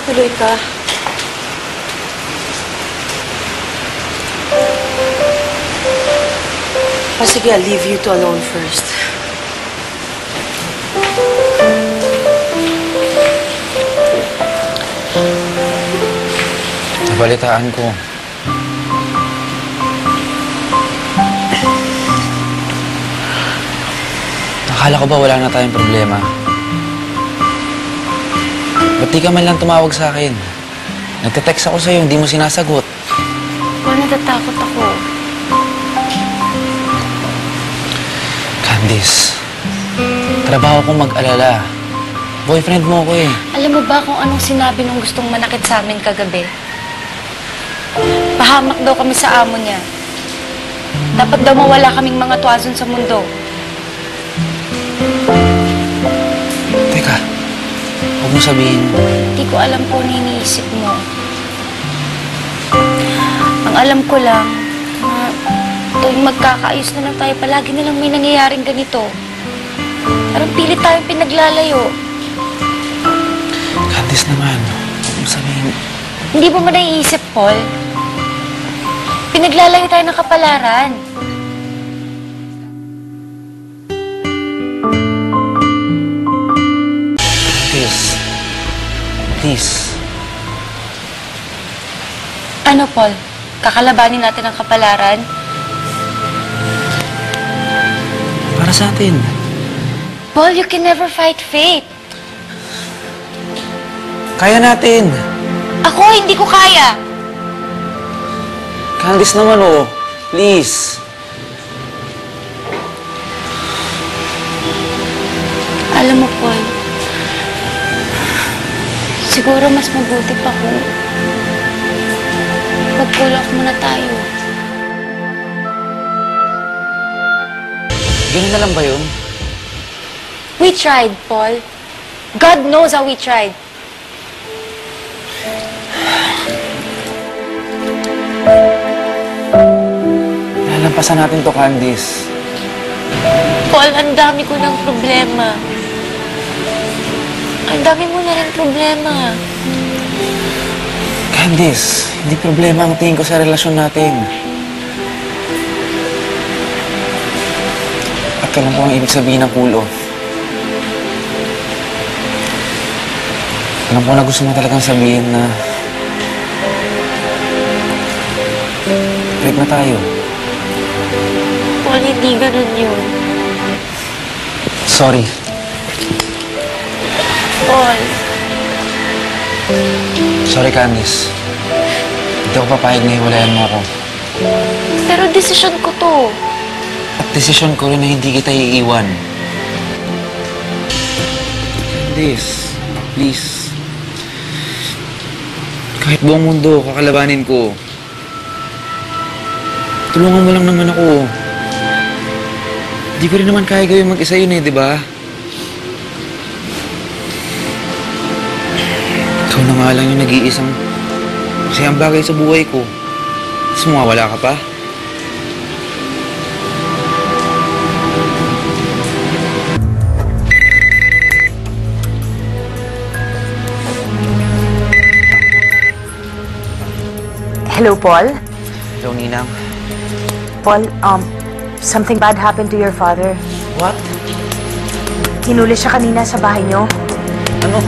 Tuloy ka. Sige, I'll leave you two alone first. Nabalitaan ko. Akala ko ba wala na tayong problema? Ba't di ka man lang tumawag sa akin? Nagte-text ako sa'yo, hindi mo sinasagot. Natatakot ako. Candice, trabaho kong mag-alala. Boyfriend mo ko eh. Alam mo ba kung anong sinabi nung gustong manakit sa amin kagabi? Pahamak daw kami sa amo niya. Dapat daw mawala kaming mga tuwazon sa mundo. Teka, huwag mo sabihin. Hindi ko alam kung ano iniisip mo. Ang alam ko lang, na tuwing magkakaayos na lang tayo, palagi na lang may nangyayaring ganito. Parang pilit tayong pinaglalayo. Candice naman, huwag mo sabihin. Hindi ba mo naiisip, Paul? Pinaglalayo tayo ng kapalaran. Please. Ano, Paul? Kakalabanin natin ang kapalaran? Para sa atin. Paul, you can never fight fate. Kaya natin. Ako, hindi ko kaya. Candice naman, oh. Please. Alam mo, Paul, siguro mas mabuti pa kung mag-cool off muna tayo. Ganun na lang ba yun? We tried, Paul. God knows how we tried. Lalampasan natin to, Candice. Paul, ang dami ko ng problema. Ang dami mo na rin problema. Candice, hindi problema ang tingin ko sa relasyon natin. At alam ko ang ibig sabihin ng cool off. Alam ko na gusto mo talagang sabihin na break na tayo. Paul, hindi ganun yun. Sorry. Paul. Sorry, Candice. Hindi ako papayag na hiwalayan mo ako. Pero desisyon ko to. At desisyon ko rin na hindi kita iiwan. Candice, please. Kahit buong mundo, kakalabanin ko. Tulungan mo lang naman ako. Di ko rin naman kaya gawin mag-isa yun eh, di ba? Ikaw na nga lang yung nag-iisang masayang bagay sa buhay ko. Tapos mawawala ka pa? Hello, Paul? Hello, Ninang. Paul, something bad happened to your father. What? Hinuli siya kanina sa bahay niyo. Ano?